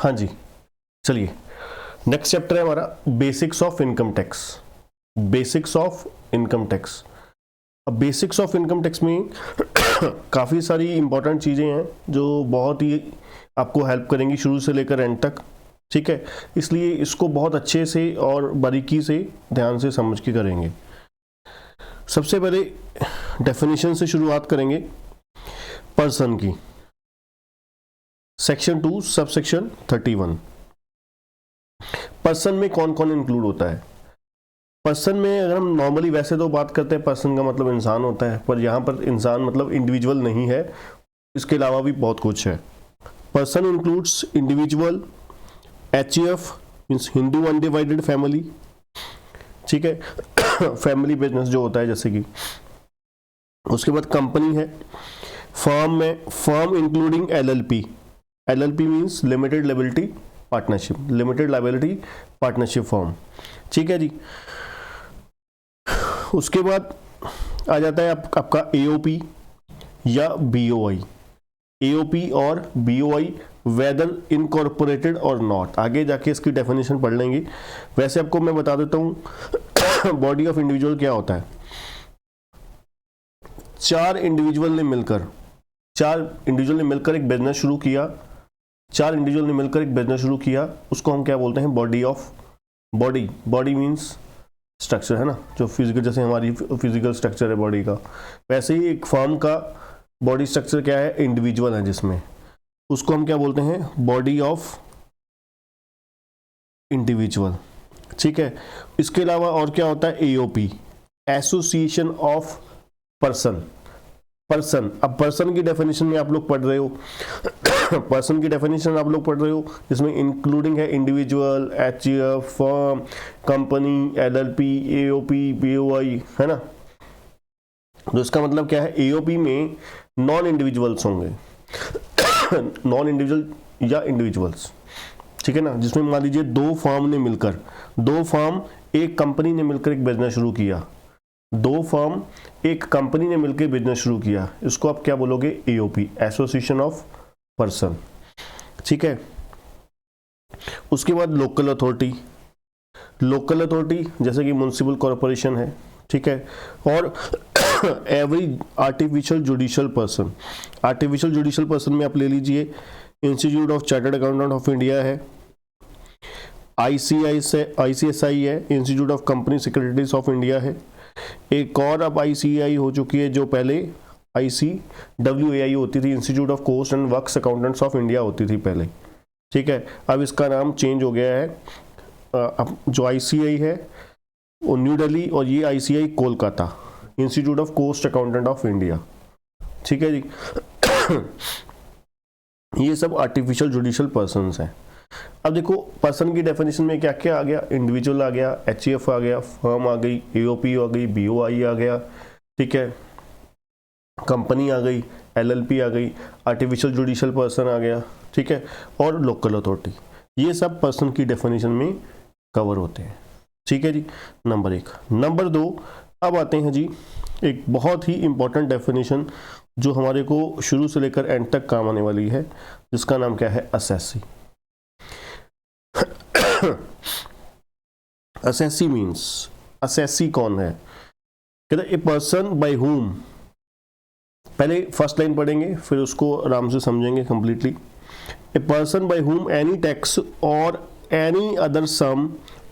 हाँ जी, चलिए next chapter है हमारा basics of income tax. Basics of income tax. अब बेसिक्स ऑफ इनकम टैक्स में काफ़ी सारी इंपॉर्टेंट चीज़ें हैं जो बहुत ही आपको हेल्प करेंगी शुरू से लेकर एंड तक, ठीक है। इसलिए इसको बहुत अच्छे से और बारीकी से ध्यान से समझ के करेंगे। सबसे पहले डेफिनेशन से शुरुआत करेंगे पर्सन की। Section 2 sub section 31। पर्सन में कौन कौन इंक्लूड होता है? पर्सन में अगर हम नॉर्मली वैसे तो बात करते हैं पर्सन का मतलब इंसान होता है, पर यहाँ पर इंसान मतलब इंडिविजुअल नहीं है, इसके अलावा भी बहुत कुछ है। Person includes individual, HUF means Hindu undivided family, ठीक है। फैमिली बिजनेस जो होता है जैसे कि, उसके बाद कंपनी है, फर्म में firm including LLP means limited liability partnership, limited liability partnership firm, ठीक है जी। उसके बाद आ जाता है आपका AOP या BOI। AOP और BOI वेदर इनकॉर्पोरेटेड और नॉट, आगे जाके इसकी डेफिनेशन पढ़ लेंगे। वैसे आपको मैं बता देता हूँ बॉडी ऑफ इंडिविजुअल क्या होता है। चार इंडिविजुअल ने मिलकर एक बिजनेस शुरू किया, उसको हम क्या बोलते हैं? Body of, body means structure है ना, जो फिजिकल, जैसे हमारी फिजिकल स्ट्रक्चर है बॉडी का, वैसे ही एक फर्म का बॉडी स्ट्रक्चर क्या है? इंडिविजुअल है, जिसमें उसको हम क्या बोलते हैं? बॉडी ऑफ इंडिविजुअल, ठीक है। इसके अलावा और क्या होता है? AOP association of person. अब पर्सन की डेफिनेशन में आप लोग पढ़ रहे हो पर्सन की डेफिनेशन आप लोग पढ़ रहे हो, जिसमें इंक्लूडिंग है individual, HUF, firm, company, LLP, AOP, BOI, है ना। तो इसका मतलब क्या है? AOP में नॉन इंडिविजुअल्स होंगे नॉन इंडिविजुअल या इंडिविजुअल्स, ठीक है ना। जिसमें मान लीजिए दो फर्म एक कंपनी ने मिलकर एक बिजनेस शुरू किया, इसको आप क्या बोलोगे? AOP एसोसिएशन ऑफ पर्सन, ठीक है। उसके बाद लोकल अथॉरिटी जैसे कि म्युनिसिपल कॉरपोरेशन है, ठीक है। और एवरी आर्टिफिशियल जुडिशियल पर्सन में आप ले लीजिए institute of chartered accountant of India है, ICSI है, institute of company secretaries of India है। एक और अब ICAI हो चुकी है, जो पहले ICWAI होती थी, institute of cost and works accountants of India होती थी पहले, ठीक है। अब इसका नाम चेंज हो गया है। अब जो ICAI है वो न्यू दिल्ली, और ये ICAI Kolkata, institute of cost accountant of India, ठीक है जी। ये सब आर्टिफिशियल जुडिशियल पर्सन्स हैं। अब देखो पर्सन की डेफिनेशन में क्या क्या आ गया? इंडिविजुअल आ गया, HUF आ गया, फर्म आ गई, AOP आ गई, BOI आ गया, ठीक है, कंपनी आ गई, LLP आ गई, आर्टिफिशियल जुडिशियल पर्सन आ गया, ठीक है, और लोकल अथॉरिटी। ये सब पर्सन की डेफिनेशन में कवर होते हैं, ठीक है जी। नंबर 1। नंबर 2, अब आते हैं जी एक बहुत ही इंपॉर्टेंट डेफिनेशन जो हमारे को शुरू से लेकर एंड तक काम आने वाली है, जिसका नाम क्या है? असेसी। असेसी मीन्स, असेसी कौन है? कहते ए पर्सन बाय हुम, पहले फर्स्ट लाइन पढ़ेंगे फिर उसको आराम से समझेंगे completely. A person by whom any tax or any other sum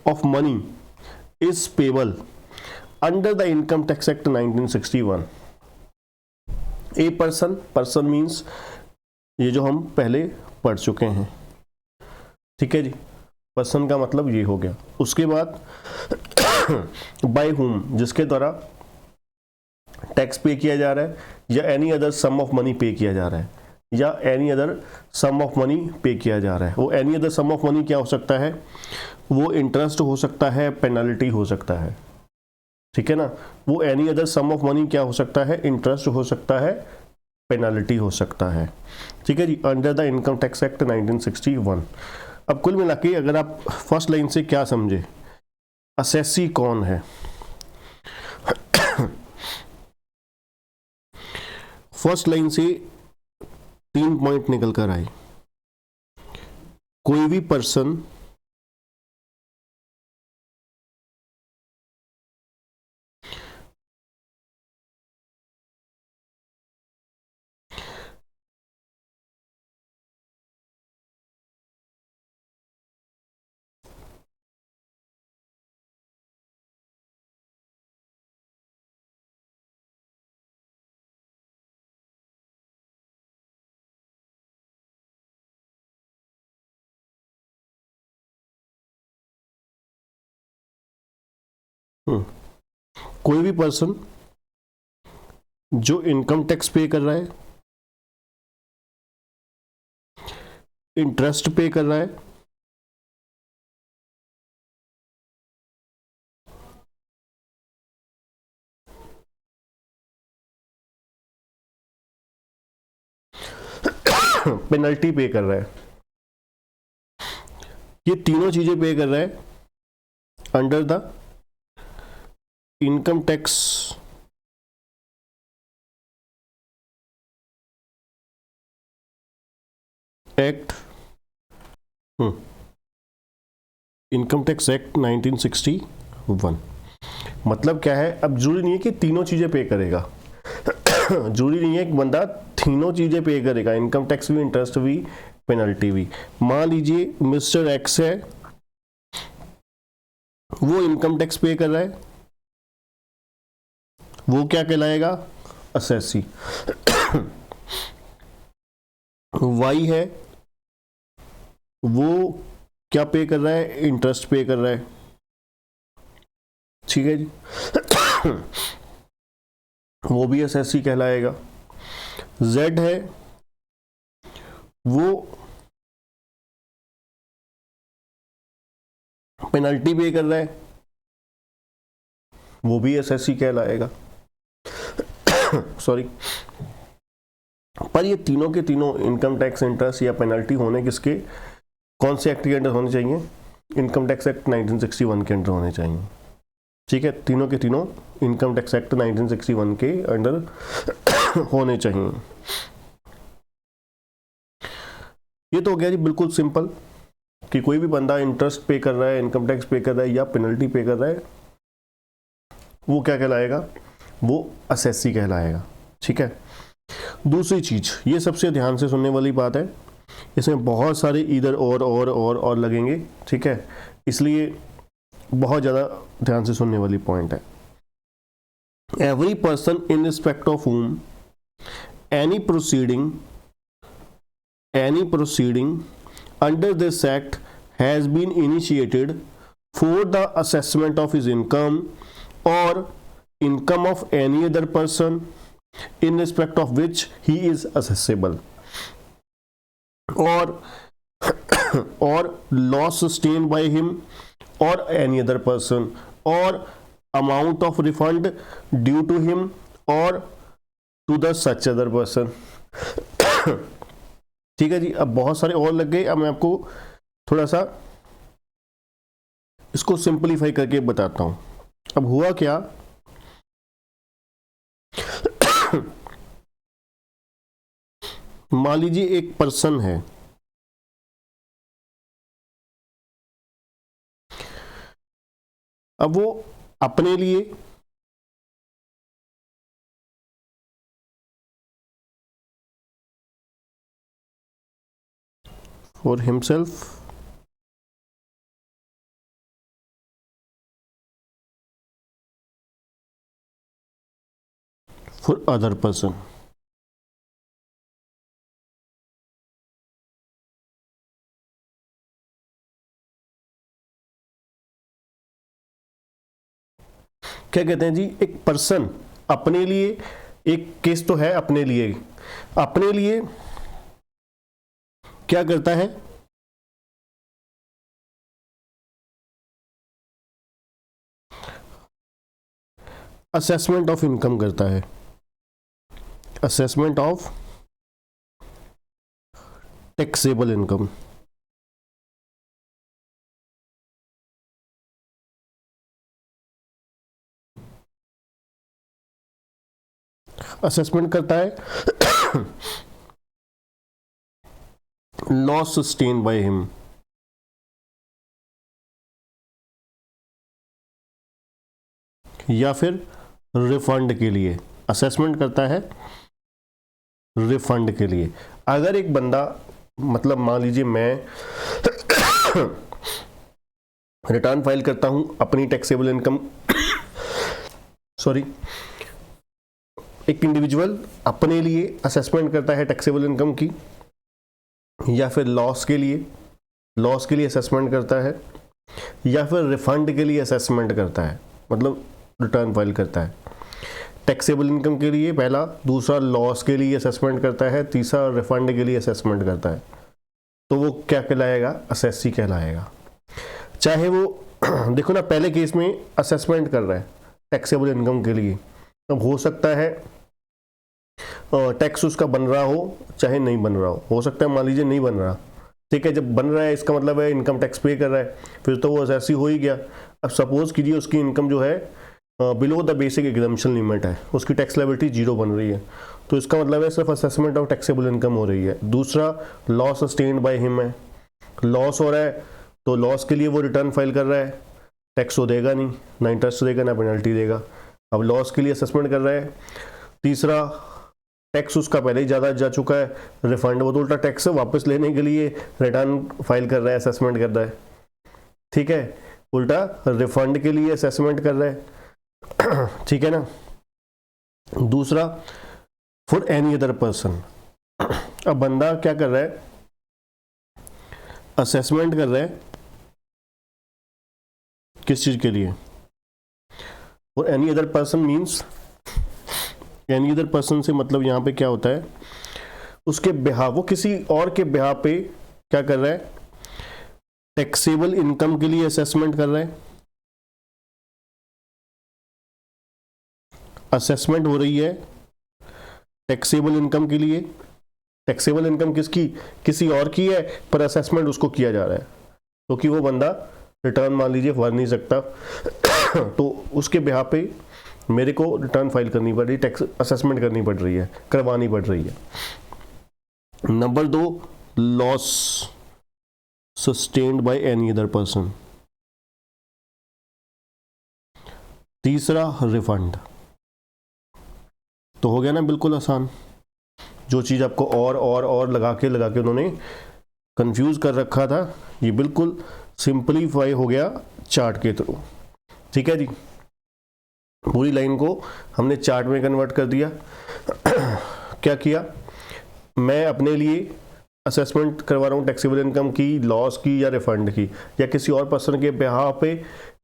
of money is payable under the income tax act 1961। A person means ये जो हम पहले पढ़ चुके हैं, ठीक है जी। पर्सन का मतलब ये हो गया। उसके बाद बाय हुम, जिसके द्वारा टैक्स पे किया जा रहा है, या any other sum of money pay किया जा रहा है, वो any other sum of money क्या हो सकता है? वो इंटरेस्ट हो सकता है, पेनल्टी हो सकता है, ठीक है ना। वो any other sum of money क्या हो सकता है? इंटरेस्ट हो सकता है, पेनल्टी हो सकता है, ठीक है जी, under the income tax act 1961। अब कुल मिला के अगर आप फर्स्ट लाइन से क्या समझे, असेसी कौन है? फर्स्ट लाइन से 3 पॉइंट निकल कर आए। कोई भी पर्सन कोई भी पर्सन जो इनकम टैक्स पे कर रहा है, इंटरेस्ट पे कर रहा है, पेनल्टी पे कर रहा है, ये तीनों चीजें पे कर रहा है under the income tax act, income tax act 1961। मतलब क्या है, अब जरूरी नहीं है कि तीनों चीजें पे करेगा जरूरी नहीं है कि बंदा तीनों चीजें पे करेगा, इनकम टैक्स भी, इंटरेस्ट भी, पेनल्टी भी। मान लीजिए मिस्टर एक्स है, वो इनकम टैक्स पे कर रहा है, वो क्या कहलाएगा, असेसी। वाई है, वो क्या पे कर रहा है, इंटरेस्ट पे कर रहा है, ठीक है जी वो भी एसएससी कहलाएगा। जेड है, वो पेनल्टी पे कर रहा है, वो भी एसएससी कहलाएगा सॉरी। पर ये तीनों के तीनों इनकम टैक्स, इंटरेस्ट या पेनल्टी होने किसके, कौन से एक्ट के अंडर होने चाहिए, इनकम टैक्स एक्ट 1961 के अंडर होने चाहिए, ठीक है। तीनों के तीनों इनकम टैक्स एक्ट 1961 के अंडर होने चाहिए। ये तो हो गया जी बिल्कुल सिंपल, कि कोई भी बंदा इंटरेस्ट पे कर रहा है, इनकम टैक्स पे कर रहा है या पेनल्टी पे कर रहा है, वो क्या कहलाएगा, वो असेसी कहलाएगा, ठीक है। दूसरी चीज, ये सबसे ध्यान से सुनने वाली बात है, इसमें बहुत सारे इधर और लगेंगे, ठीक है, इसलिए बहुत ज़्यादा ध्यान से सुनने वाली पॉइंट है। Every person in respect of whom any proceeding under this act has been initiated for the assessment of his income or income of any other person in respect of which he is assessable, or loss sustained by him or any other person, or amount of refund due to him or to the such other person ठीक है जी। अब बहुत सारे और लग गए, अब मैं आपको थोड़ा सा इसको सिंपलीफाई करके बताता हूं। अब हुआ क्या मान लीजिए एक पर्सन है, अब वो अपने लिए for himself for other person, क्या कहते हैं जी, एक पर्सन अपने लिए, एक केस तो है अपने लिए क्या करता है, असेसमेंट ऑफ इनकम करता है, assessment of taxable income. Assessment करता है लॉस सस्टेन बाय हिम, या फिर रिफंड के लिए, असेसमेंट करता है रिफंड के लिए। अगर एक बंदा, मतलब मान लीजिए मैं रिटर्न फाइल करता हूं अपनी टैक्सेबल इनकम सॉरी, एक इंडिविजुअल अपने लिए असेसमेंट करता है टैक्सेबल इनकम की, या फिर लॉस के लिए असेसमेंट करता है, या फिर रिफंड के लिए असेसमेंट करता है, मतलब रिटर्न फाइल करता है। टैक्सेबल इनकम के लिए पहला, दूसरा लॉस के लिए असेसमेंट करता है, तीसरा रिफंड के लिए असेसमेंट करता है, तो वो क्या कहलाएगा? असेसी कहलाएगा। चाहे वो देखो ना, पहले केस में असेसमेंट कर रहा है टैक्सेबल इनकम के लिए, अब हो सकता है टैक्स उसका बन रहा हो चाहे नहीं बन रहा हो सकता है मान लीजिए नहीं बन रहा, ठीक है। जब बन रहा है इसका मतलब है इनकम टैक्स पे कर रहा है, फिर तो वो असेसी हो ही गया। अब सपोज कीजिए उसकी इनकम जो है below the basic exemption limit है, उसकी टैक्स लायबिलिटी 0 बन रही है, तो इसका मतलब है सिर्फ असेसमेंट ऑफ टैक्सेबल इनकम हो रही है। दूसरा, लॉस सस्टेन्ड बाय हिम है, लॉस हो रहा है तो लॉस के लिए वो रिटर्न फाइल कर रहा है, टैक्स तो देगा नहीं, ना इंटरेस्ट देगा ना पेनल्टी देगा, अब लॉस के लिए असेसमेंट कर रहा है। तीसरा, टैक्स उसका पहले ही ज़्यादा जा चुका है, रिफंड वो तो उल्टा टैक्स वापस लेने के लिए रिटर्न फाइल कर रहा है, असेसमेंट कर रहा है, ठीक है, उल्टा रिफंड के लिए असेसमेंट कर रहा है, ठीक है ना। दूसरा, फॉर एनी अदर पर्सन, अब बंदा क्या कर रहा है? असेसमेंट कर रहा है किस चीज के लिए? For any other person means, any other person से मतलब यहां पे क्या होता है? उसके बिहाफ, वो किसी और के बिहाफ पे क्या कर रहा है? टैक्सेबल इनकम के लिए असेसमेंट कर रहा है। असेसमेंट हो रही है टैक्सेबल इनकम के लिए, टैक्सेबल इनकम किसकी? किसी और की है, पर असेसमेंट उसको किया जा रहा है क्योंकि वो बंदा रिटर्न मान लीजिए भर नहीं सकता तो उसके बिहाफ पे मेरे को रिटर्न फाइल करनी पड़ रही, टैक्स असेसमेंट करनी पड़ रही है, करवानी पड़ रही है। Number 2, loss sustained by any other person. तीसरा, रिफंड। तो हो गया ना बिल्कुल आसान। जो चीज़ आपको और लगा के उन्होंने कंफ्यूज कर रखा था, ये बिल्कुल सिंपलीफाई हो गया चार्ट के थ्रू, ठीक है जी। पूरी लाइन को हमने चार्ट में कन्वर्ट कर दिया। क्या किया? मैं अपने लिए असेसमेंट करवा रहा हूँ टैक्सेबल इनकम की, लॉस की या रिफंड की, या किसी और पर्सन के बिहाफ पे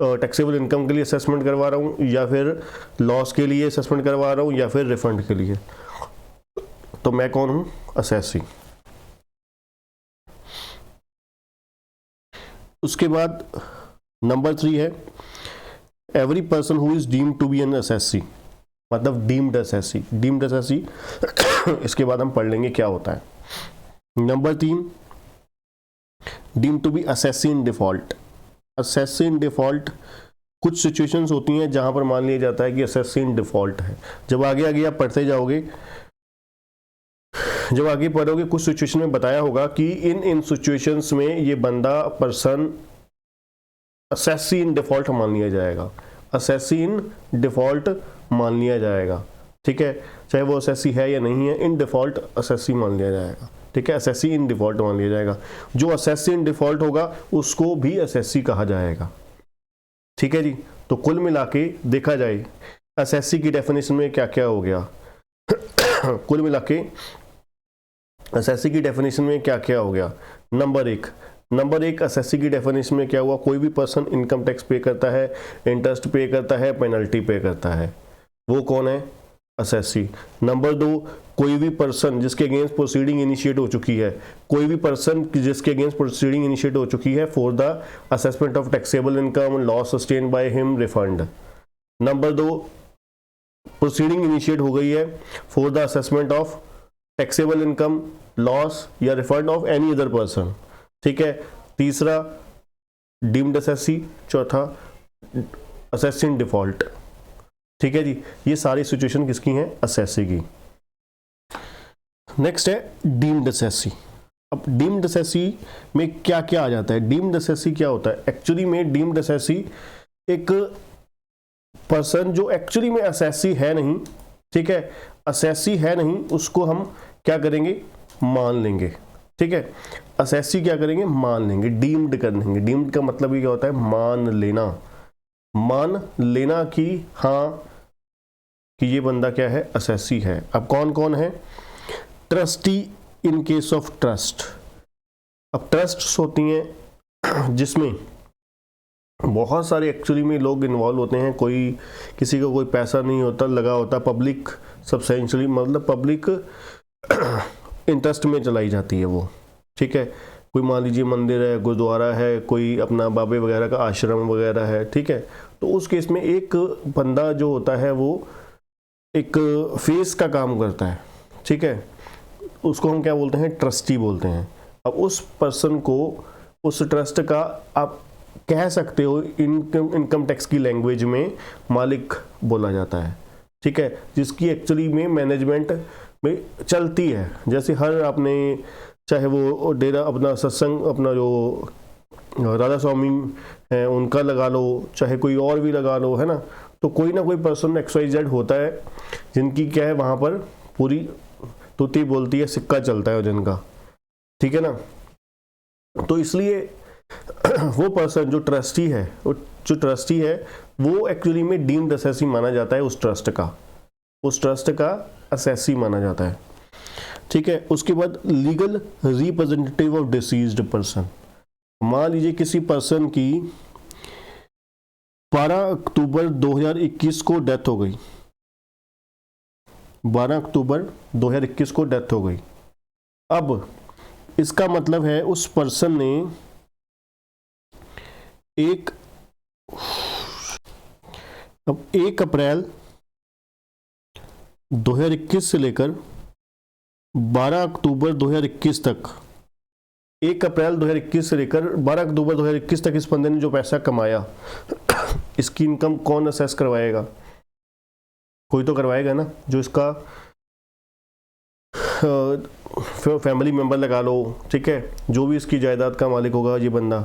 टैक्सेबल इनकम के लिए असेसमेंट करवा रहा हूँ, या फिर लॉस के लिए असेसमेंट करवा रहा हूँ, या फिर रिफंड के लिए। तो मैं कौन हूँ? असेसी। उसके बाद नंबर 3 है every person who is deemed to be an assessee, मतलब डीम्ड असेसी। डीम्ड असेसी इसके बाद हम पढ़ लेंगे क्या होता है। Number 3, deemed to be assessee in default. Assessee in default, कुछ सिचुएशंस होती हैं जहां पर मान लिया जाता है कि असेसी इन डिफॉल्ट है। जब आगे आप पढ़ते जाओगे, जब आगे पढ़ोगे कुछ सिचुएशन में बताया होगा कि इन सिचुएशंस में ये बंदा पर्सन असेसी इन डिफॉल्ट मान लिया जाएगा, असेसी इन डिफॉल्ट मान लिया जाएगा, ठीक है। चाहे वो असेसी है या नहीं है, इन डिफॉल्ट असेसी मान लिया जाएगा, ठीक है। असेसी इन डिफॉल्ट मान लिया जाएगा। जो असेसी इन डिफॉल्ट होगा उसको भी असेसी कहा जाएगा, ठीक है जी। तो कुल मिला के देखा जाए असेसी की डेफिनेशन में क्या क्या हो गया कुल मिला के असेसी की डेफिनेशन में क्या क्या हो गया। नंबर एक असेसी की डेफिनेशन में क्या हुआ? कोई भी पर्सन इनकम टैक्स पे करता है, इंटरेस्ट पे करता है, पेनल्टी पे करता है, वो कौन है? असेसी। नंबर 2, कोई भी पर्सन जिसके अगेंस्ट प्रोसीडिंग इनिशिएट हो चुकी है, कोई भी पर्सन जिसके अगेंस्ट प्रोसीडिंग इनिशिएट हो चुकी है for the assessment of taxable income, loss sustained by him, refund. Number 2, proceeding initiate हो गई है for the assessment of taxable income, loss या refund of any other person, ठीक है। तीसरा, डीम्ड असेसी। चौथा, असेसी इन डिफॉल्ट, ठीक है जी। ये सारी सिचुएशन किसकी हैं? असेसी की। नेक्स्ट है डीम्ड असेसी। अब डीम्ड असेसी में क्या क्या आ जाता है? डीम्ड असेसी क्या होता है? एक्चुअली में डीम्ड असेसी एक पर्सन जो एक्चुअली में असेसी है नहीं, ठीक है, असेसी है नहीं, उसको हम क्या करेंगे, मान लेंगे, ठीक है, असेसी क्या करेंगे, मान लेंगे, डीम्ड कर लेंगे। डीम्ड का मतलब ये क्या होता है, मान लेना, मान लेना कि हाँ कि ये बंदा क्या है, असेसी है। अब कौन कौन है, trustee in case of trust. अब ट्रस्ट होती हैं जिसमें बहुत सारे एक्चुअली में लोग इन्वॉल्व होते हैं, कोई किसी का कोई पैसा नहीं होता लगा होता, पब्लिक सब्सटेंशियली मतलब पब्लिक इंटरेस्ट में चलाई जाती है वो, ठीक है, कोई मान लीजिए मंदिर है, गुरुद्वारा है, कोई अपना बाबे वगैरह का आश्रम वगैरह है, ठीक है, तो उस केस में एक बंदा जो होता है वो एक फेस का काम करता है, ठीक है, उसको हम क्या बोलते हैं, ट्रस्टी बोलते हैं। अब उस पर्सन को, उस ट्रस्ट का आप कह सकते हो इनकम टैक्स की लैंग्वेज में मालिक बोला जाता है, ठीक है, जिसकी एक्चुअली में मैनेजमेंट में चलती है। जैसे हर आपने चाहे वो डेरा अपना सत्संग अपना जो राधा स्वामी है उनका लगा लो, चाहे कोई और भी लगा लो, है ना, तो कोई ना कोई पर्सन XYZ होता है जिनकी क्या है वहाँ पर पूरी तुती बोलती है, सिक्का चलता है जिनका, ठीक है ना। तो इसलिए वो पर्सन जो ट्रस्टी है, वो एक्चुअली में डीम्ड असेसी माना जाता है, उस ट्रस्ट का असेसी माना जाता है, ठीक है। उसके बाद legal representative of deceased person. मान लीजिए किसी पर्सन की 12 अक्टूबर 2021 को डेथ हो गई, 12 अक्टूबर 2021 को डेथ हो गई। अब इसका मतलब है उस पर्सन ने 1 अप्रैल 2021 से लेकर 12 अक्टूबर 2021 तक, 1 अप्रैल 2021 से लेकर 12 अक्टूबर 2021 तक इस बंदे ने जो पैसा कमाया, इसकी इनकम कौन असेस करवाएगा, कोई तो करवाएगा ना, जो इसका फैमिली मेंबर लगा लो, ठीक है, जो भी इसकी जायदाद का मालिक होगा ये बंदा,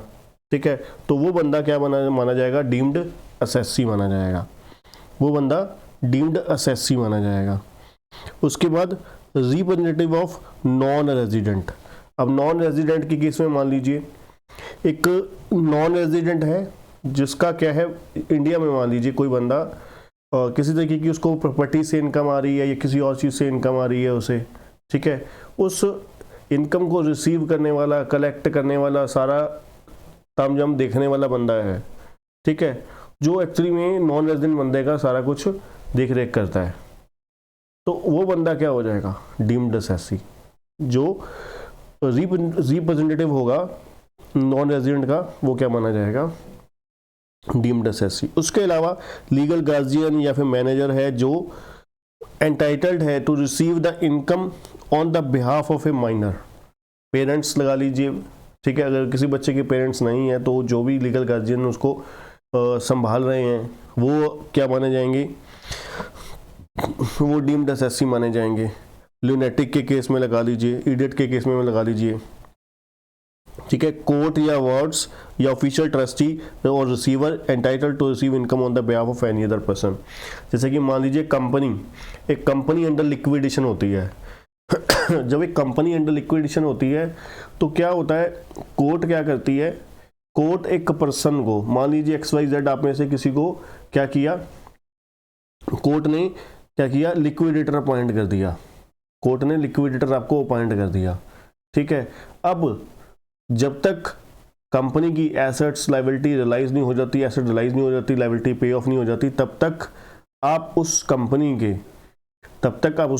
ठीक है, तो वो बंदा क्या माना जाएगा, डीम्ड असेसी माना जाएगा, वो बंदा डीम्ड असेसी माना जाएगा। उसके बाद रिप्रेजेंटेटिव ऑफ नॉन रेजिडेंट। अब नॉन रेजिडेंट के केस में मान लीजिए एक नॉन रेजिडेंट है जिसका क्या है, इंडिया में मान लीजिए कोई बंदा किसी तरीके की उसको प्रॉपर्टी से इनकम आ रही है या किसी और चीज़ से इनकम आ रही है उसे, ठीक है, उस इनकम को रिसीव करने वाला, कलेक्ट करने वाला, सारा तामझाम देखने वाला बंदा है, ठीक है, जो एक्चुअली में नॉन रेजिडेंट बंदे का सारा कुछ देख रेख करता है, तो वो बंदा क्या हो जाएगा, डीम्ड असेसी। जो रिप्रेजेंटेटिव होगा नॉन रेजिडेंट का वो क्या माना जाएगा, डीम्ड असेसी। उसके अलावा लीगल गार्जियन या फिर मैनेजर है जो एंटाइटल्ड है to receive the income on the behalf of a minor. Parents लगा लीजिए, ठीक है, अगर किसी बच्चे के पेरेंट्स नहीं है तो जो भी लीगल गार्जियन उसको संभाल रहे हैं वो क्या माने जाएंगे, वो डीम्ड असेसी माने जाएंगे। ल्यूनेटिक के केस में लगा लीजिए, इडियट के केस में लगा लीजिए, ठीक है, कोर्ट या वार्ड्स या ऑफिशियल ट्रस्टी और receiver entitled to receive income on the behalf of any other person. जैसे कि मान लीजिए एक कंपनी अंडर लिक्विडेशन होती है जब एक कंपनी अंडर लिक्विडेशन होती है तो क्या होता है, कोर्ट क्या करती है, कोर्ट एक पर्सन को, मान लीजिए XYZ आप में से किसी को क्या किया, कोर्ट ने क्या किया, लिक्विडेटर अपॉइंट कर दिया, कोर्ट ने लिक्विडेटर आपको अपॉइंट कर दिया, ठीक है। अब जब तक कंपनी की एसेट्स लायबिलिटी रियलाइज नहीं हो जाती, एसेट रियलाइज नहीं हो जाती, लायबिलिटी पे ऑफ नहीं हो जाती, तब तक आप उस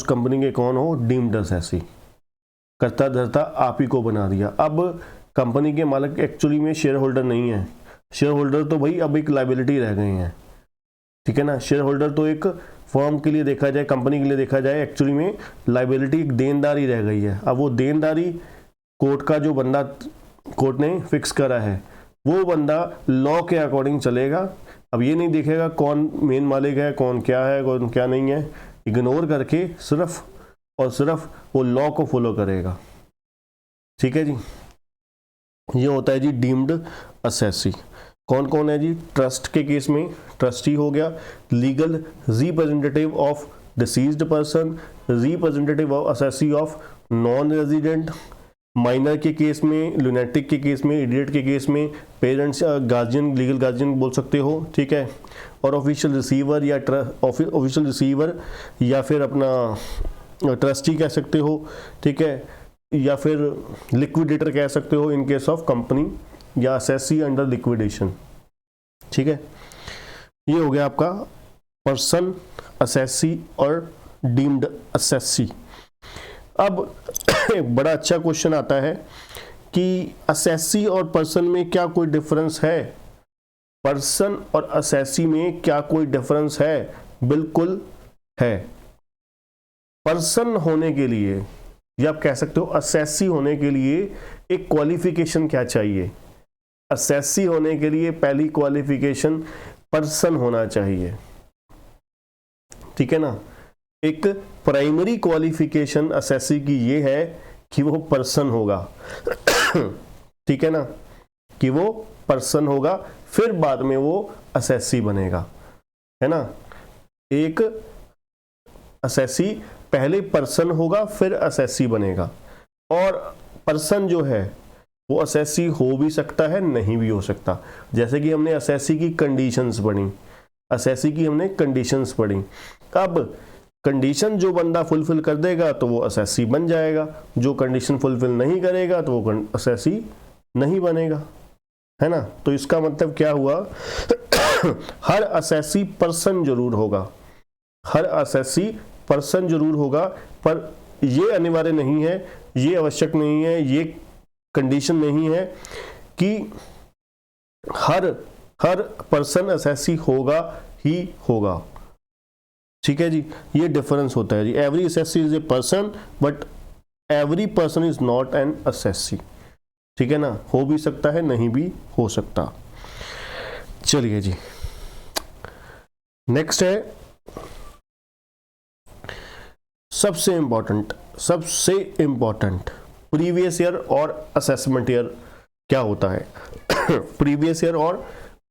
कंपनी के कौन हो, डीम्ड असेसी। करता धरता आप ही को बना दिया। अब कंपनी के मालिक एक्चुअली में शेयर होल्डर नहीं है, शेयर होल्डर तो भाई अब एक लायबिलिटी रह गए हैं, ठीक है ना। शेयर होल्डर तो एक फर्म के लिए देखा जाए, कंपनी के लिए देखा जाए, एक्चुअली में लायबिलिटी एक देनदारी रह गई है। अब वो देनदारी कोर्ट का जो बंदा कोर्ट ने फिक्स करा है वो बंदा लॉ के अकॉर्डिंग चलेगा। अब ये नहीं देखेगा कौन मेन मालिक है, कौन क्या है, कौन क्या नहीं है, इग्नोर करके सिर्फ और सिर्फ वो लॉ को फॉलो करेगा, ठीक है जी। ये होता है जी डीम्ड असेसी। कौन कौन है जी? ट्रस्ट के केस में ट्रस्टी हो गया, legal representative of deceased person, representative of assessee of non resident, minor के केस में, लुनेटिक के केस में, इडियट के केस में पेरेंट्स, गार्जियन, लीगल गार्जियन बोल सकते हो, ठीक है। और ऑफिशियल रिसीवर या ऑफिशियल रिसीवर या फिर अपना ट्रस्टी कह सकते हो, ठीक है, या फिर लिक्विडेटर कह सकते हो इन केस ऑफ कंपनी, या असेसी अंडर लिक्विडेशन, ठीक है। ये हो गया आपका पर्सन, असेसी और डीम्ड असेसी। अब एक बड़ा अच्छा क्वेश्चन आता है कि असेसी और पर्सन में क्या कोई डिफरेंस है? पर्सन और असेसी में क्या कोई डिफरेंस है? बिल्कुल है। पर्सन होने के लिए या आप कह सकते हो असेसी होने के लिए एक क्वालिफिकेशन क्या चाहिए? असेसी होने के लिए पहली क्वालिफिकेशन पर्सन होना चाहिए, ठीक है ना। एक प्राइमरी क्वालिफिकेशन असेसी की ये है कि वो पर्सन होगा ठीक है ना, कि वो पर्सन होगा, फिर बाद में वो असेसी बनेगा, है ना। एक असेसी पहले पर्सन होगा फिर असेसी बनेगा, और पर्सन जो है वो असेसी हो भी सकता है, नहीं भी हो सकता। जैसे कि हमने असेसी की कंडीशंस पढ़ी, असेसी की हमने कंडीशंस पढ़ी। अब कंडीशन जो बंदा फुलफिल कर देगा तो वो असेसी बन जाएगा, जो कंडीशन फुलफिल नहीं करेगा तो वो असेसी नहीं बनेगा, है ना। तो इसका मतलब क्या हुआ हर असेसी पर्सन जरूर होगा, हर असेसी पर्सन जरूर होगा, पर ये अनिवार्य नहीं है, ये आवश्यक नहीं है, ये कंडीशन नहीं है कि हर पर्सन असेसी होगा ही होगा, ठीक है जी। ये डिफरेंस होता है जी। Every assessee is a person but every person is not an assessee, ठीक है ना। हो भी सकता है, नहीं भी हो सकता। चलिए जी, नेक्स्ट है सबसे इंपॉर्टेंट प्रीवियस ईयर और असेसमेंट ईयर क्या होता है प्रीवियस ईयर और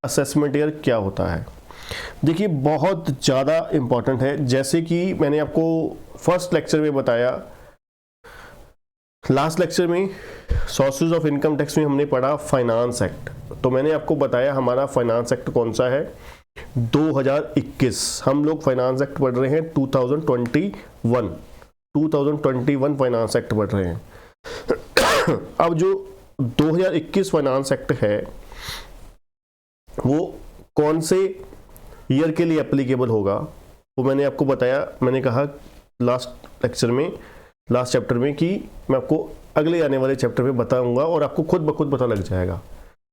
असेसमेंट ईयर क्या होता है? देखिए बहुत ज़्यादा इंपॉर्टेंट है। जैसे कि मैंने आपको फर्स्ट लेक्चर में बताया, लास्ट लेक्चर में सोर्सेज ऑफ इनकम टैक्स में हमने पढ़ा फाइनेंस एक्ट। तो मैंने आपको बताया हमारा फाइनेंस एक्ट कौन सा है, 2021। हम लोग फाइनेंस एक्ट पढ़ रहे हैं 2021 फाइनेंस एक्ट पढ़ रहे हैं। अब जो 2021 फाइनेंस एक्ट है वो कौन से ईयर के लिए एप्लीकेबल होगा, वो मैंने आपको बताया। मैंने कहा लास्ट चैप्टर में कि मैं आपको अगले आने वाले चैप्टर में बताऊंगा और आपको खुद ब खुद पता लग जाएगा।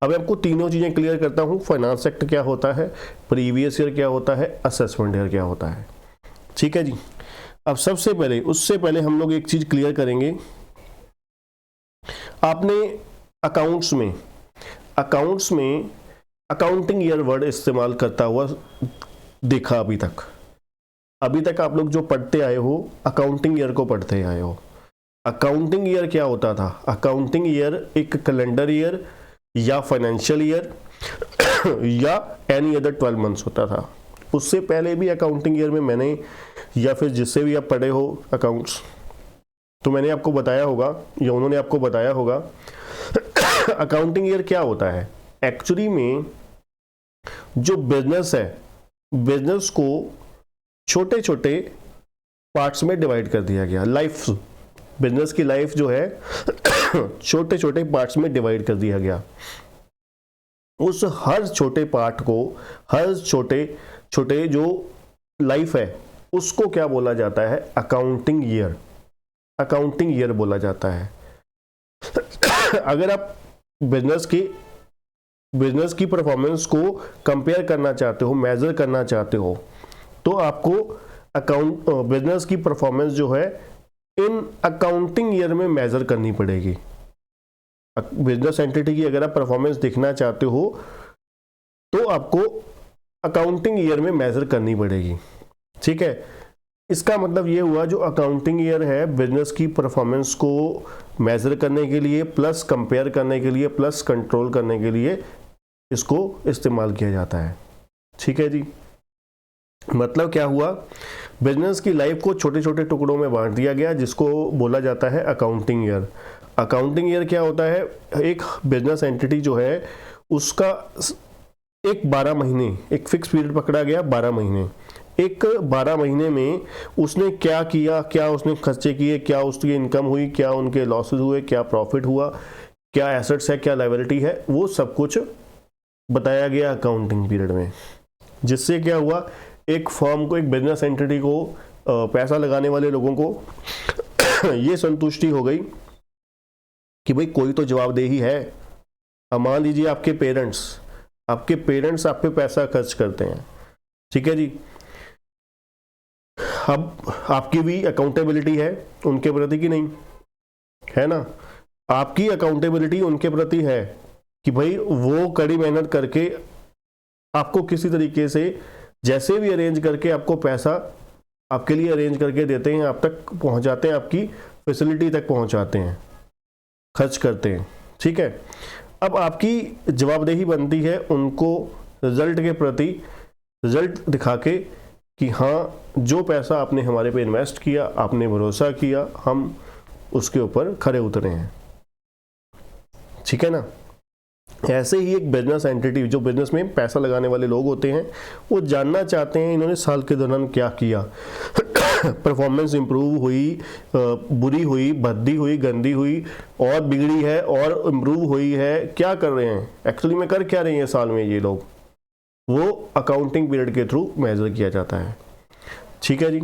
अब मैं आपको तीनों चीज़ें क्लियर करता हूँ, फाइनेंस एक्ट क्या होता है, प्रीवियस ईयर क्या होता है, असेसमेंट ईयर क्या होता है, ठीक है जी। अब उससे पहले हम लोग एक चीज़ क्लियर करेंगे। आपने अकाउंट्स में अकाउंटिंग ईयर वर्ड इस्तेमाल करता हुआ देखा अभी तक आप लोग जो पढ़ते आए हो अकाउंटिंग ईयर को पढ़ते आए हो। अकाउंटिंग ईयर क्या होता था? अकाउंटिंग ईयर एक कैलेंडर ईयर या फाइनेंशियल ईयर या एनी अदर 12 मंथ्स होता था। उससे पहले भी अकाउंटिंग ईयर में मैंने या फिर जिससे भी आप पढ़े हो अकाउंट्स, तो मैंने आपको बताया होगा या उन्होंने आपको बताया होगा अकाउंटिंग ईयर क्या होता है। एक्चुअली में जो बिजनेस है, बिजनेस को छोटे छोटे पार्ट्स में डिवाइड कर दिया गया। बिजनेस की लाइफ जो है छोटे छोटे पार्ट्स में डिवाइड कर दिया गया। उस हर छोटे पार्ट को, हर छोटे छोटे जो लाइफ है उसको क्या बोला जाता है? अकाउंटिंग ईयर बोला जाता है। अगर आप बिजनेस की परफॉर्मेंस को कंपेयर करना चाहते हो, मेजर करना चाहते हो, तो आपको बिजनेस की परफॉर्मेंस जो है इन अकाउंटिंग ईयर में मेजर करनी पड़ेगी। बिजनेस एंटिटी की अगर आप परफॉर्मेंस देखना चाहते हो तो आपको अकाउंटिंग ईयर में मेजर करनी पड़ेगी, ठीक है। इसका मतलब ये हुआ जो अकाउंटिंग ईयर है बिजनेस की परफॉर्मेंस को मेजर करने के लिए, प्लस कंपेयर करने के लिए, प्लस कंट्रोल करने के लिए इसको इस्तेमाल किया जाता है। ठीक है जी, मतलब क्या हुआ, बिजनेस की लाइफ को छोटे छोटे टुकड़ों में बांट दिया गया, जिसको बोला जाता है अकाउंटिंग ईयर। अकाउंटिंग ईयर क्या होता है, एक बिजनेस एंटिटी जो है उसका एक 12 महीने, एक फिक्स पीरियड पकड़ा गया 12 महीने, एक 12 महीने में उसने क्या किया, क्या उसने खर्चे किए, क्या उसकी इनकम हुई, क्या उनके लॉसेस हुए, क्या प्रॉफिट हुआ, क्या एसेट्स है, क्या लायबिलिटी है, वो सब कुछ बताया गया अकाउंटिंग पीरियड में। जिससे क्या हुआ, एक फर्म को, एक बिजनेस एंटिटी को, पैसा लगाने वाले लोगों को ये संतुष्टि हो गई कि भाई कोई तो जवाबदेही है। अब मान लीजिए आपके पेरेंट्स आप पे पैसा खर्च करते हैं, ठीक है जी, अब आपकी भी अकाउंटेबिलिटी है उनके प्रति कि नहीं, है ना, आपकी अकाउंटेबिलिटी उनके प्रति है कि भाई वो कड़ी मेहनत करके आपको किसी तरीके से जैसे भी अरेंज करके आपको पैसा आपके लिए अरेंज करके देते हैं, आप तक पहुंचाते हैं, आपकी फैसिलिटी तक पहुंचाते हैं, खर्च करते हैं। ठीक है, अब आपकी जवाबदेही बनती है उनको रिजल्ट के प्रति, रिजल्ट दिखा के कि हाँ जो पैसा आपने हमारे पे इन्वेस्ट किया, आपने भरोसा किया, हम उसके ऊपर खरे उतरे हैं। ठीक है ना, ऐसे ही एक बिजनेस एंटिटी, जो बिजनेस में पैसा लगाने वाले लोग होते हैं, वो जानना चाहते हैं इन्होंने साल के दौरान क्या किया, परफॉर्मेंस इंप्रूव हुई, बुरी हुई, भद्दी हुई, गंदी हुई, और बिगड़ी है और इंप्रूव हुई है, क्या कर रहे हैं, एक्चुअली में कर क्या रहे हैं साल में ये लोग, वो अकाउंटिंग पीरियड के थ्रू मेजर किया जाता है। ठीक है जी,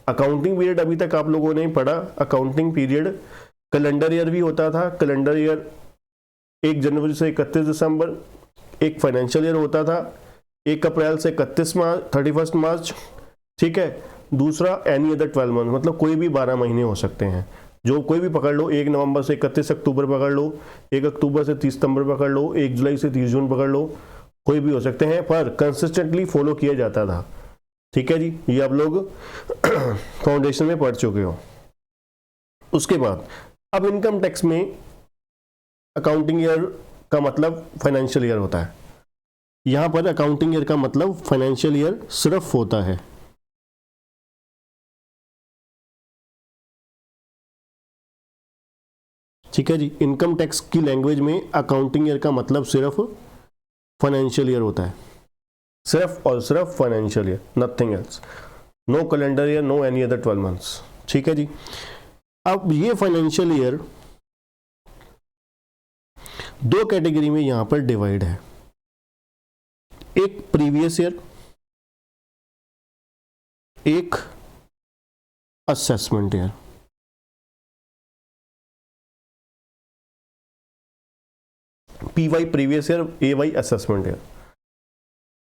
अकाउंटिंग पीरियड अभी तक आप लोगों ने पढ़ा, अकाउंटिंग पीरियड कैलेंडर ईयर भी होता था, कैलेंडर ईयर 1 जनवरी से 31 दिसंबर, एक फाइनेंशियल ईयर होता था 1 अप्रैल से 31 मार्च। ठीक है, दूसरा एनी अदर 12 मंथ, मतलब कोई भी 12 महीने हो सकते हैं, जो कोई भी पकड़ लो, 1 नवंबर से 31 अक्टूबर पकड़ लो, 1 अक्टूबर से 30 सितंबर पकड़ लो, 1 जुलाई से 30 जून पकड़ लो, कोई भी हो सकते हैं, पर कंसिस्टेंटली फॉलो किया जाता था। ठीक है जी, ये आप लोग फाउंडेशन में पढ़ चुके हो। उसके बाद अब इनकम टैक्स में अकाउंटिंग ईयर का मतलब फाइनेंशियल ईयर होता है। यहां पर अकाउंटिंग ईयर का मतलब फाइनेंशियल ईयर सिर्फ होता है। ठीक है जी, इनकम टैक्स की लैंग्वेज में अकाउंटिंग ईयर का मतलब सिर्फ फाइनेंशियल ईयर होता है, सिर्फ और सिर्फ financial year, nothing else, no calendar year, no any other 12 months. ठीक है जी, अब ये फाइनेंशियल ईयर 2 कैटेगरी में यहां पर डिवाइड है, एक प्रीवियस ईयर, एक assessment year. PY previous year, AY assessment year,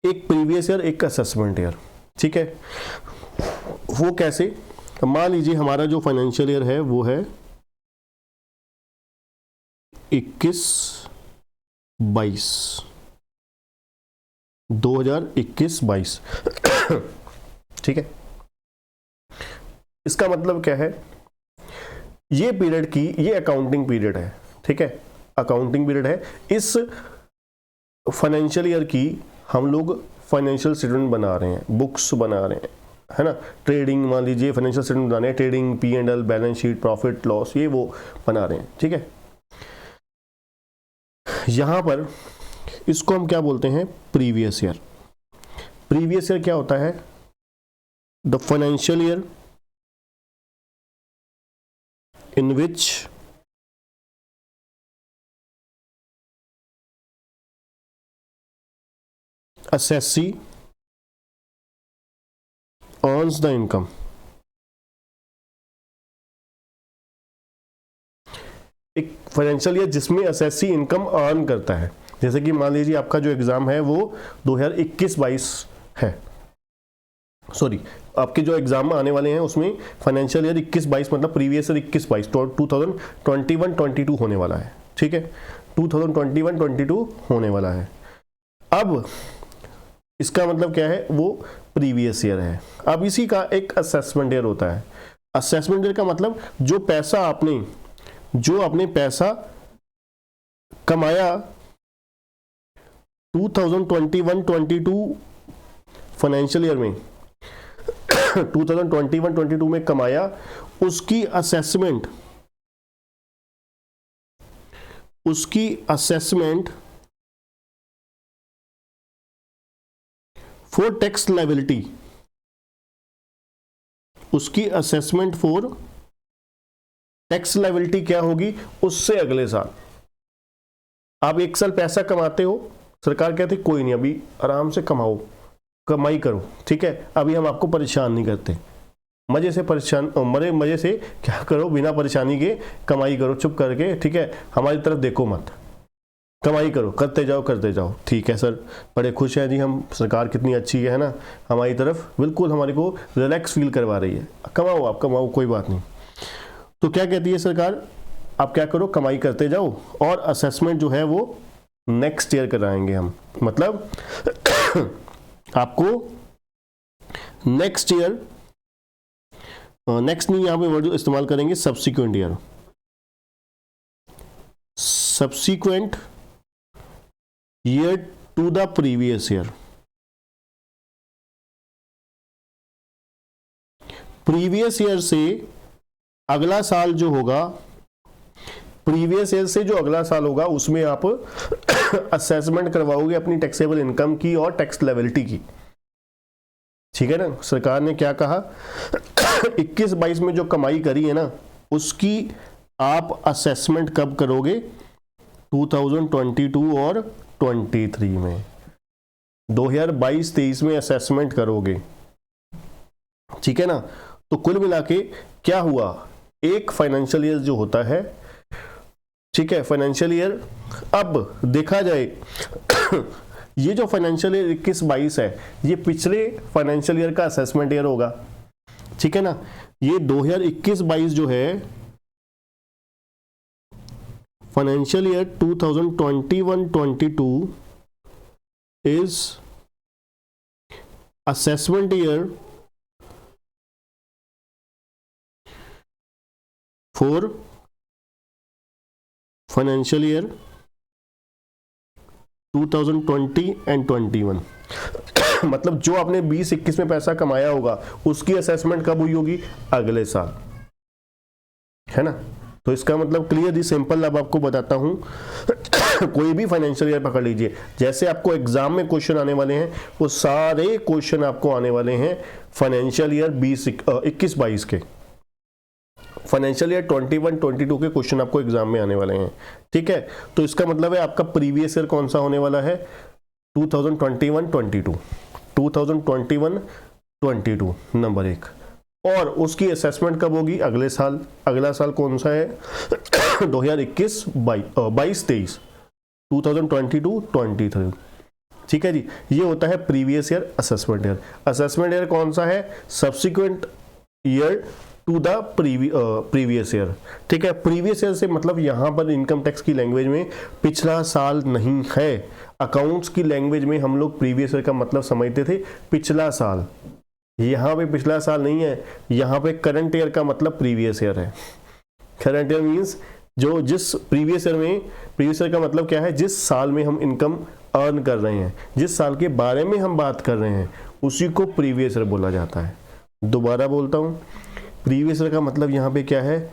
एक प्रीवियस ईयर एक असेसमेंट ईयर। ठीक है, वो कैसे, मान लीजिए हमारा जो फाइनेंशियल ईयर है वो है 21-22, 2021-22। ठीक है, इसका मतलब क्या है, ये पीरियड की, ये अकाउंटिंग पीरियड है। ठीक है, अकाउंटिंग पीरियड है, इस फाइनेंशियल ईयर की हम लोग फाइनेंशियल स्टेटमेंट बना रहे हैं, बुक्स बना रहे हैं, है ना, ट्रेडिंग, मान लीजिए फाइनेंशियल स्टेटमेंट बनाने हैं, trading, P&L, balance sheet, profit loss, ये वो बना रहे हैं। ठीक है, यहां पर इसको हम क्या बोलते हैं, प्रीवियस ईयर। प्रीवियस ईयर क्या होता है, the financial year in which assessee earns the income। एक फाइनेंशियल ईयर जिसमें असेसी इनकम अर्न करता है, जैसे कि मान लीजिए आपका जो एग्जाम है वो 2021-22 है, सॉरी आपके जो एग्जाम आने वाले हैं उसमें फाइनेंशियल ईयर 21-22 मतलब प्रीवियस ईयर 21-22 2021-22 होने वाला है। ठीक है, 2021-22 होने वाला है। अब इसका मतलब क्या है, वो प्रीवियस ईयर है। अब इसी का एक असेसमेंट ईयर होता है। असेसमेंट ईयर का मतलब जो आपने पैसा कमाया 2021-22 फाइनेंशियल ईयर में 2021-22 में कमाया, उसकी असेसमेंट फॉर टैक्स लायबिलिटी, उसकी असेसमेंट फॉर टैक्स लायबिलिटी क्या होगी, उससे अगले साल। आप एक साल पैसा कमाते हो, सरकार कहती कोई नहीं अभी आराम से कमाओ, कमाई करो, ठीक है, अभी हम आपको परेशान नहीं करते, मजे से क्या करो, बिना परेशानी के कमाई करो चुप करके, ठीक है, हमारी तरफ देखो मत, कमाई करो, करते जाओ। ठीक है सर, बड़े खुश हैं जी हम, सरकार कितनी अच्छी है ना, हमारी तरफ बिल्कुल हमारे को रिलैक्स फील करवा रही है, कमाओ आप कमाओ, कोई बात नहीं। तो क्या कहती है सरकार, आप क्या करो, कमाई करते जाओ, और असेसमेंट जो है वो नेक्स्ट ईयर कराएंगे हम, मतलब आपको नेक्स्ट ईयर, नेक्स्ट नहीं, यहां पे वर्ड इस्तेमाल करेंगे subsequent year, subsequent year to the previous year. Previous year से अगला साल जो होगा, प्रीवियस ईयर से जो अगला साल होगा उसमें आप असेसमेंट करवाओगे अपनी टैक्सेबल इनकम की और टैक्स लायबिलिटी की, ठीक है ना। सरकार ने क्या कहा, 21-22 में जो कमाई करी है ना, उसकी आप असेसमेंट कब करोगे, 2022 और 23 में, 2022-23 में असेसमेंट करोगे, ठीक है ना। तो कुल मिला के क्या हुआ, एक फाइनेंशियल ईयर जो होता है, ठीक है, फाइनेंशियल ईयर, अब देखा जाए ये जो फाइनेंशियल ईयर 21-22 है, ये पिछले फाइनेंशियल ईयर का असेसमेंट ईयर होगा, ठीक है ना। ये 2021-22 जो है financial year 2021-22 is assessment year for financial year 2020 and 21। मतलब जो आपने 20-21 में पैसा कमाया होगा उसकी असेसमेंट कब हुई होगी, अगले साल, है ना। तो इसका मतलब क्लियर सिंपल, अब आपको बताता हूं कोई भी फाइनेंशियल ईयर पकड़ लीजिए, जैसे आपको एग्जाम में क्वेश्चन आने वाले हैं वो सारे क्वेश्चन आपको आने वाले हैं फाइनेंशियल ईयर 21-22 के, फाइनेंशियल ईयर 21-22 के क्वेश्चन आपको एग्जाम में आने वाले हैं, ठीक है। तो इसका मतलब है आपका प्रीवियस ईयर कौन सा होने वाला है, 2021-22, 2021-22 नंबर 1, और उसकी असेसमेंट कब होगी, अगले साल। अगला साल कौन सा है 2021-22-23, 2022-23, ठीक है जी। ये होता है previous year assessment year. Assessment year कौन सा है, subsequent year to the previous year, ठीक है। प्रीवियस ईयर से मतलब यहां पर इनकम टैक्स की लैंग्वेज में पिछला साल नहीं है, अकाउंट्स की लैंग्वेज में हम लोग प्रीवियस ईयर का मतलब समझते थे पिछला साल, यहाँ पे पिछला साल नहीं है, यहाँ पे करंट ईयर का मतलब प्रीवियस ईयर है। करंट ईयर मीन्स जो जिस प्रीवियस ईयर में, प्रीवियस ईयर का मतलब क्या है, जिस साल में हम इनकम अर्न कर रहे हैं, जिस साल के बारे में हम बात कर रहे हैं उसी को प्रीवियस ईयर बोला जाता है। दोबारा बोलता हूँ, प्रीवियस ईयर का मतलब यहाँ पे क्या है,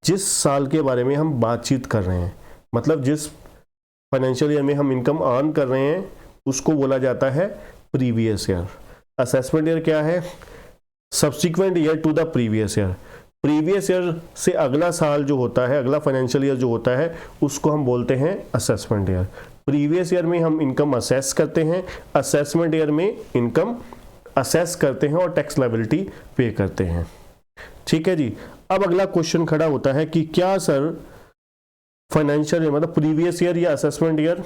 जिस साल के बारे में हम बातचीत कर रहे हैं, मतलब जिस फाइनेंशियल ईयर में हम इनकम अर्न कर रहे हैं उसको बोला जाता है प्रीवियस ईयर। असेसमेंट ईयर क्या है, subsequent year to the previous year. Previous year से अगला साल जो होता है, अगला फाइनेंशियल ईयर जो होता है उसको हम बोलते हैं असेसमेंट ईयर। प्रीवियस ईयर में हम इनकम असेस करते हैं, असेसमेंट ईयर में इनकम असेस करते हैं और टैक्स लायबिलिटी पे करते हैं, ठीक है जी। अब अगला क्वेश्चन खड़ा होता है कि क्या सर फाइनेंशियल ईयर मतलब प्रीवियस ईयर या असेसमेंट ईयर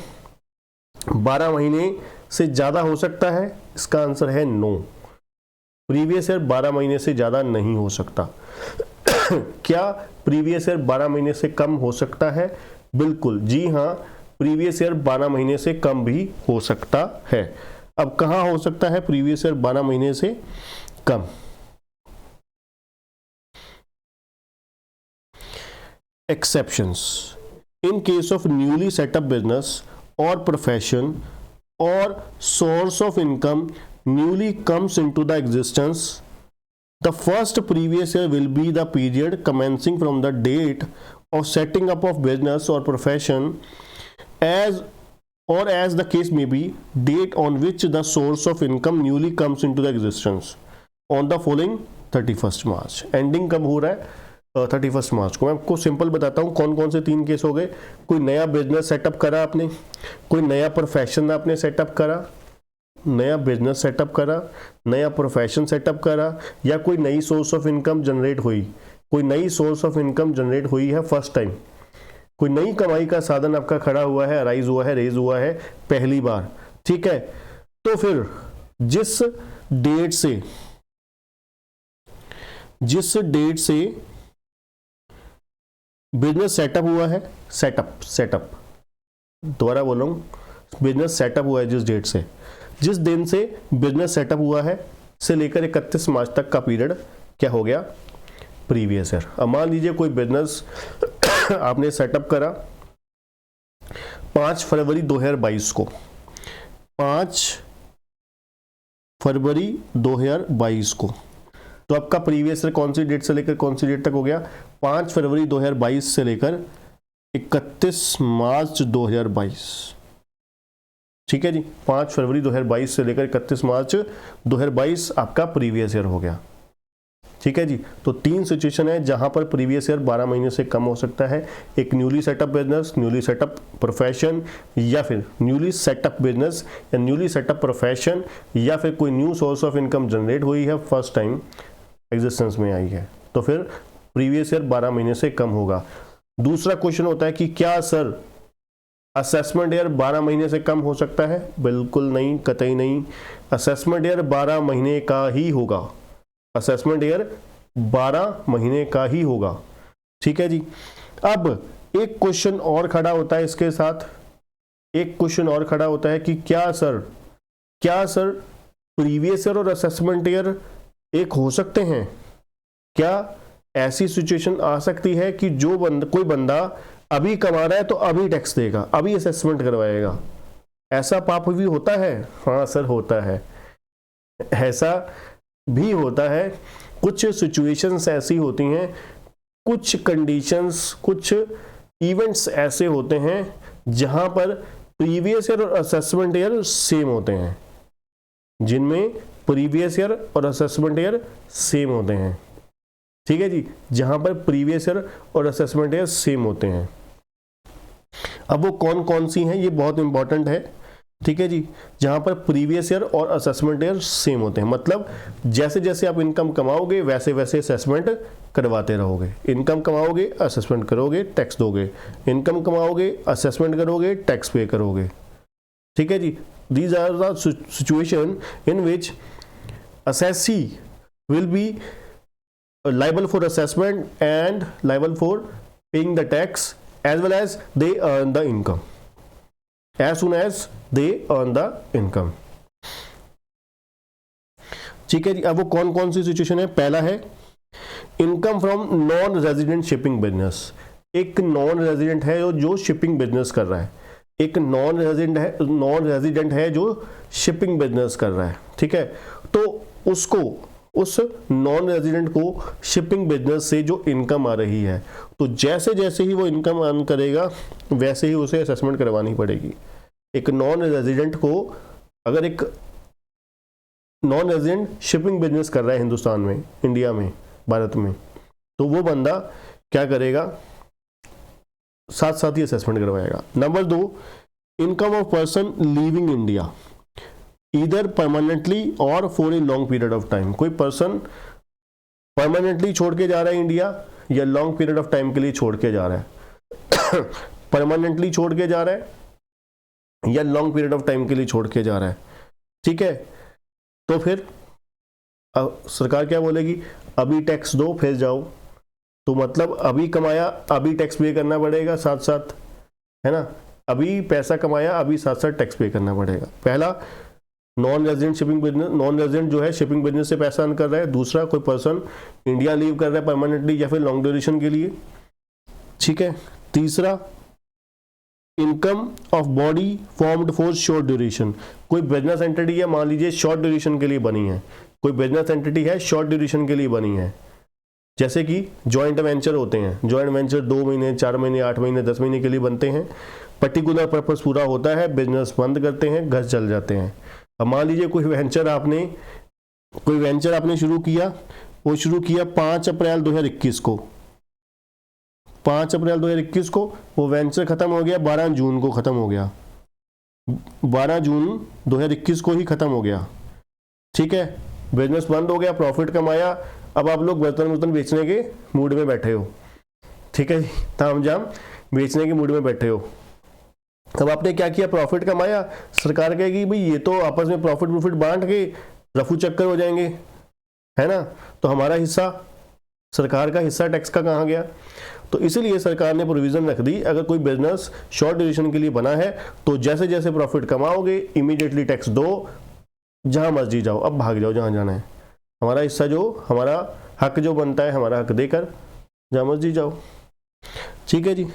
12 महीने से ज्यादा हो सकता है? इसका आंसर है नो, प्रीवियस ईयर 12 महीने से ज्यादा नहीं हो सकता। क्या प्रीवियस ईयर 12 महीने से कम हो सकता है? बिल्कुल जी हाँ, प्रीवियस ईयर 12 महीने से कम भी हो सकता है। अब कहां हो सकता है प्रीवियस ईयर 12 महीने से कम? exceptions in case of newly set up business or profession or source of income newly comes into the existence, the first previous year will be the period commencing from the date of setting up of business or profession, as the case may be, date on which the source of income newly comes into the existence on the following 31st March. Ending कब हो रहा है? 31 मार्च को। मैं आपको simple बताता हूँ कौन कौन से 3 केस हो गए। कोई नया बिजनेस सेटअप करा आपने, कोई नया प्रोफेशन आपने सेटअप करा, नया बिजनेस सेटअप करा, नया प्रोफेशन सेटअप करा, या कोई नई सोर्स ऑफ इनकम जनरेट हुई, कोई नई सोर्स ऑफ इनकम जनरेट हुई है फर्स्ट टाइम, कोई नई कमाई का साधन आपका खड़ा हुआ है, राइज हुआ है, रेज हुआ है पहली बार, ठीक है। तो फिर जिस डेट से बिजनेस सेटअप हुआ है, सेटअप दोबारा बोल रहा हूँ, बिजनेस सेटअप हुआ है जिस दिन से बिजनेस सेटअप हुआ है से लेकर 31 मार्च तक का पीरियड क्या हो गया? Previous year. अब मान लीजिए कोई बिजनेस आपने सेटअप करा 5 फरवरी 2022 को, 5 फरवरी 2022 को, तो आपका प्रीवियस ईयर कौन सी डेट से लेकर कौन सी डेट तक हो गया? 5 फरवरी 2022 से लेकर 31 मार्च 2022, ठीक है जी। 5 फरवरी 2022 से लेकर 31 मार्च 2022 आपका प्रीवियस ईयर हो गया, ठीक है जी। तो 3 सिचुएशन है जहां पर प्रीवियस ईयर 12 महीने से कम हो सकता है। एक newly setup business, newly setup profession, या फिर न्यूली सेटअप बिजनेस या न्यूली सेटअप प्रोफेशन, या फिर कोई new source of income generate हुई है, फर्स्ट टाइम एग्जिस्टेंस में आई है, तो फिर प्रीवियस ईयर 12 महीने से कम होगा। दूसरा क्वेश्चन होता है कि क्या सर असेसमेंट ईयर 12 महीने से कम हो सकता है? बिल्कुल नहीं, कतई नहीं। असेसमेंट ईयर 12 महीने का ही होगा, असेसमेंट ईयर 12 महीने का ही होगा, ठीक है जी। अब एक क्वेश्चन और खड़ा होता है इसके साथ, एक क्वेश्चन और खड़ा होता है कि क्या सर प्रीवियस ईयर और असेसमेंट ईयर एक हो सकते हैं? क्या ऐसी सिचुएशन आ सकती है कि जो कोई बंदा अभी कमा रहा है तो अभी टैक्स देगा, अभी असेसमेंट करवाएगा? ऐसा पाप भी होता है? हाँ सर होता है, ऐसा भी होता है। कुछ सिचुएशंस ऐसी होती हैं, कुछ कंडीशंस, कुछ इवेंट्स ऐसे होते हैं जहां पर प्रीवियस ईयर और असेसमेंट ईयर सेम होते हैं, जिनमें प्रीवियस ईयर और असेसमेंट ईयर सेम होते हैं, ठीक है जी, जहां पर प्रीवियस ईयर और असेसमेंट ईयर सेम होते हैं। अब वो कौन कौन सी हैं ये बहुत इंपॉर्टेंट है, ठीक है जी। जहां पर प्रीवियस ईयर और असेसमेंट ईयर सेम होते हैं, मतलब जैसे जैसे आप इनकम कमाओगे वैसे वैसे असेसमेंट करवाते रहोगे। इनकम कमाओगे, असेसमेंट करोगे, टैक्स दोगे, इनकम कमाओगे, असेसमेंट करोगे, टैक्स पे करोगे, ठीक है जी। These are the situation in which assessee will be liable for assessment and liable for paying the tax as well as they earn the income, as soon as they earn the income, ठीक है जी। अब वो कौन कौन सी situation है? पहला है income from non resident shipping business. एक नॉन रेजिडेंट है जो शिपिंग बिजनेस कर रहा है, एक नॉन रेजिडेंट है जो शिपिंग बिजनेस कर रहा है, ठीक है। तो उसको, उस नॉन रेजिडेंट को शिपिंग बिजनेस से जो इनकम आ रही है, तो जैसे जैसे ही वो इनकम अर्न करेगा वैसे ही उसे असेसमेंट करवानी पड़ेगी। एक नॉन रेजिडेंट को, अगर एक नॉन रेजिडेंट शिपिंग बिजनेस कर रहा है हिंदुस्तान में, इंडिया में, भारत में, तो वो बंदा क्या करेगा? साथ साथ ही असेसमेंट करवाएगा। Number 2, income of person leaving India either permanently or for a long period of time. कोई पर्सन परमानेंटली छोड़ के जा रहा है इंडिया या लॉन्ग पीरियड ऑफ टाइम के लिए छोड़ के जा रहा है परमानेंटली छोड़ के जा रहा है या लॉन्ग पीरियड ऑफ टाइम के लिए छोड़ के जा रहा है, ठीक है। तो फिर सरकार क्या बोलेगी? अभी टैक्स दो फिर जाओ। तो मतलब अभी कमाया अभी टैक्स पे करना पड़ेगा साथ साथ, है ना। अभी पैसा कमाया अभी साथ साथ टैक्स पे करना पड़ेगा। पहला non resident shipping business, non resident जो है शिपिंग बिजनेस से पैसा अर्न कर रहा है। दूसरा कोई पर्सन इंडिया लीव कर रहा है परमानेंटली या फिर लॉन्ग ड्यूरेशन के लिए, ठीक है। तीसरा income of body formed for short duration, कोई बिजनेस एंटिटी है मान लीजिए शॉर्ट ड्यूरेशन के लिए बनी है, कोई बिजनेस एंटिटी है शॉर्ट ड्यूरेशन के लिए बनी है, जैसे कि जॉइंट वेंचर होते हैं, जॉइंट वेंचर 2 महीने 4 महीने 8 महीने 10 महीने के लिए बनते हैं, पर्टिकुलर पर्पस पूरा होता है, बिजनेस बंद करते हैं, घर चल जाते हैं। अब मान लीजिए कोई वेंचर आपने शुरू किया, वो शुरू किया 5 अप्रैल 2021 को, 5 अप्रैल 2021 को वो वेंचर खत्म हो गया, 12 जून को खत्म हो गया, 12 जून 2021 को ही खत्म हो गया, ठीक है, बिजनेस बंद हो गया, प्रॉफिट कमाया, अब आप लोग बर्तन बेचने के मूड में बैठे हो, ठीक है, तामझाम बेचने के मूड में बैठे हो। अब आपने क्या किया, प्रॉफिट कमाया, सरकार कहेगी भाई ये तो आपस में प्रॉफिट बांट के रफू चक्कर हो जाएंगे, है ना, तो हमारा हिस्सा, सरकार का हिस्सा टैक्स का कहाँ गया। तो इसीलिए सरकार ने प्रोविजन रख दी, अगर कोई बिजनेस शॉर्ट ड्यूरेशन के लिए बना है तो जैसे जैसे प्रॉफिट कमाओगे इमीडिएटली टैक्स दो, जहां मर्जी जाओ, अब भाग जाओ जहां जाना है, हमारा हिस्सा जो, हमारा हक जो बनता है, हमारा हक देकर जहां मर्जी जाओ, ठीक है जी।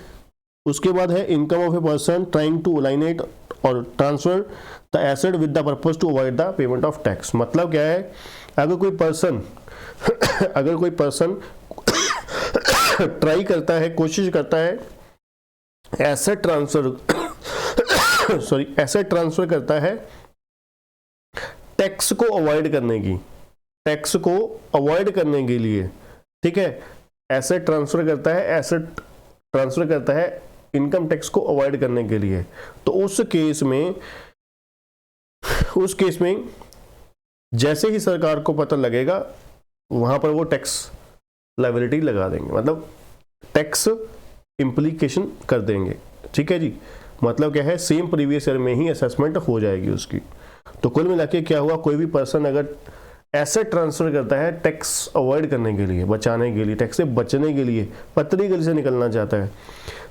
उसके बाद है income of a person trying to alienate or transfer the asset with the purpose to avoid the payment of tax. मतलब क्या है, अगर कोई पर्सन ट्राई करता है, कोशिश करता है एसेट ट्रांसफर करता है टैक्स को अवॉइड करने के लिए, ठीक है, एसेट ट्रांसफर करता है इनकम टैक्स को अवॉइड करने के लिए, तो उस केस में जैसे ही सरकार को पता लगेगा वहां पर वो टैक्स लायबिलिटी लगा देंगे, मतलब टैक्स इम्प्लीकेशन कर देंगे, ठीक है जी। मतलब क्या है, सेम प्रीवियस ईयर में ही असेसमेंट हो जाएगी उसकी। तो कुल मिला के क्या हुआ, कोई भी पर्सन अगर एसेट ट्रांसफर करता है टैक्स अवॉइड करने के लिए, बचाने के लिए, टैक्स से बचने के लिए, पतली गली से निकलना चाहता है,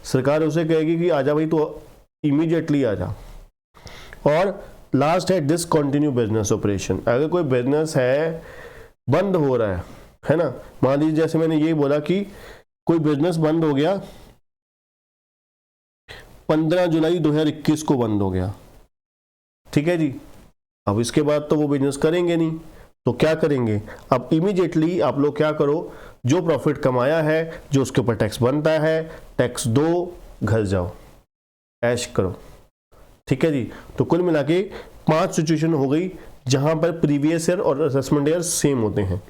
सरकार उसे कहेगी कि आजा भाई, तो इमीडिएटली आजा। और लास्ट है डिसकंटिन्यू बिजनेस ऑपरेशन, अगर कोई बिजनेस है बंद हो रहा है ना, मान लीजिए जैसे मैंने यही बोला कि कोई बिजनेस बंद हो गया, 15 जुलाई 2021 को बंद हो गया, ठीक है जी। अब इसके बाद तो वो बिजनेस करेंगे नहीं, तो क्या करेंगे, अब इमीडिएटली आप लोग क्या करो, जो प्रॉफिट कमाया है, जो उसके ऊपर टैक्स बनता है, टैक्स दो, घर जाओ, ऐश करो, ठीक है जी। तो कुल मिला के 5 सिचुएशन हो गई जहां पर प्रीवियस ईयर और असेसमेंट ईयर सेम होते हैं,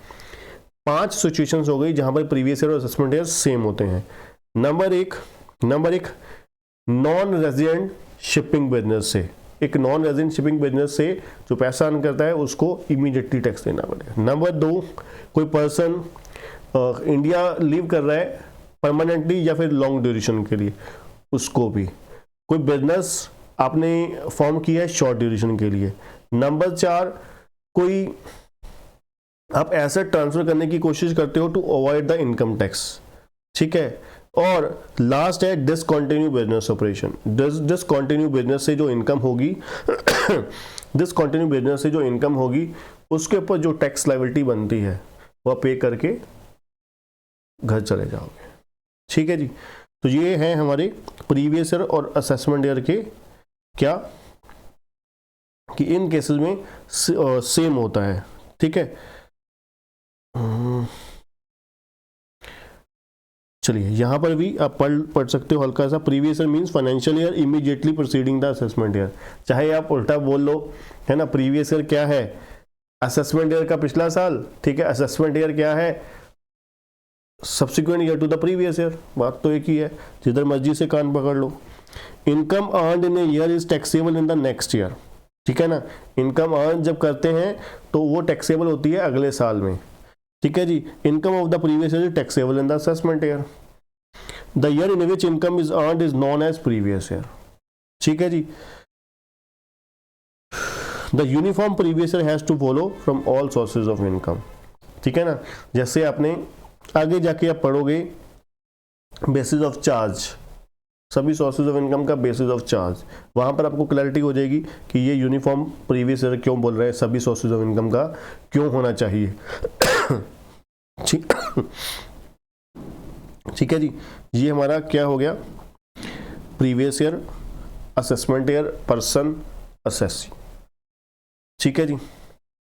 5 सिचुएशंस हो गई जहां पर प्रीवियस ईयर और असेसमेंट ईयर सेम होते हैं। नंबर एक नॉन रेजिडेंट शिपिंग बिजनेस से, एक नॉन रेजिडेंट शिपिंग बिजनेस से जो पैसा अर्न करता है उसको इमीडिएटली टैक्स देना पड़ेगा। नंबर 2, कोई पर्सन इंडिया लीव कर रहा है परमानेंटली या फिर लॉन्ग ड्यूरेशन के लिए, उसको भी। कोई बिजनेस आपने फॉर्म किया है शॉर्ट ड्यूरेशन के लिए। नंबर 4, कोई आप एसेट ट्रांसफर करने की कोशिश करते हो to avoid the income tax, ठीक है। और लास्ट है discontinue business operation, discontinue business से जो इनकम होगी उसके ऊपर जो टैक्स लायबिलिटी बनती है वह पे करके घर चले जाओगे, ठीक है जी। तो ये है हमारे प्रीवियस ईयर और असेसमेंट ईयर के क्या कि इन केसेस में सेम होता है, ठीक है। चलिए यहाँ पर भी आप पढ़ सकते हो हल्का सा, previous year means financial year immediately preceding the assessment year, चाहे आप उल्टा बोल लो, है ना। प्रीवियस ईयर क्या है, असेसमेंट ईयर का पिछला साल, ठीक है। असेसमेंट ईयर क्या है, subsequent year to the previous year, बात तो एक ही है, जिधर मर्जी से कान पकड़ लो। Income earned in a year is taxable in the next year, ठीक है ना। इनकम अर्न जब करते हैं तो वो टैक्सेबल होती है अगले साल में, ठीक है जी। Income of the previous year is taxable in the assessment year. The year in which income is earned is known as previous year, ठीक है जी। The uniform previous year has to follow from all sources of income, ठीक है ना। जैसे आपने आगे जाके आप पढ़ोगे बेसिस ऑफ चार्ज, सभी सोर्सेज ऑफ इनकम का बेसिस ऑफ चार्ज, वहां पर आपको क्लैरिटी हो जाएगी कि ये यूनिफॉर्म प्रीवियस ईयर क्यों बोल रहे हैं, सभी सोर्सेज ऑफ इनकम का क्यों होना चाहिए, ठीक है जी। ये हमारा क्या हो गया, previous year assessment year, person, assessee. ठीक है जी।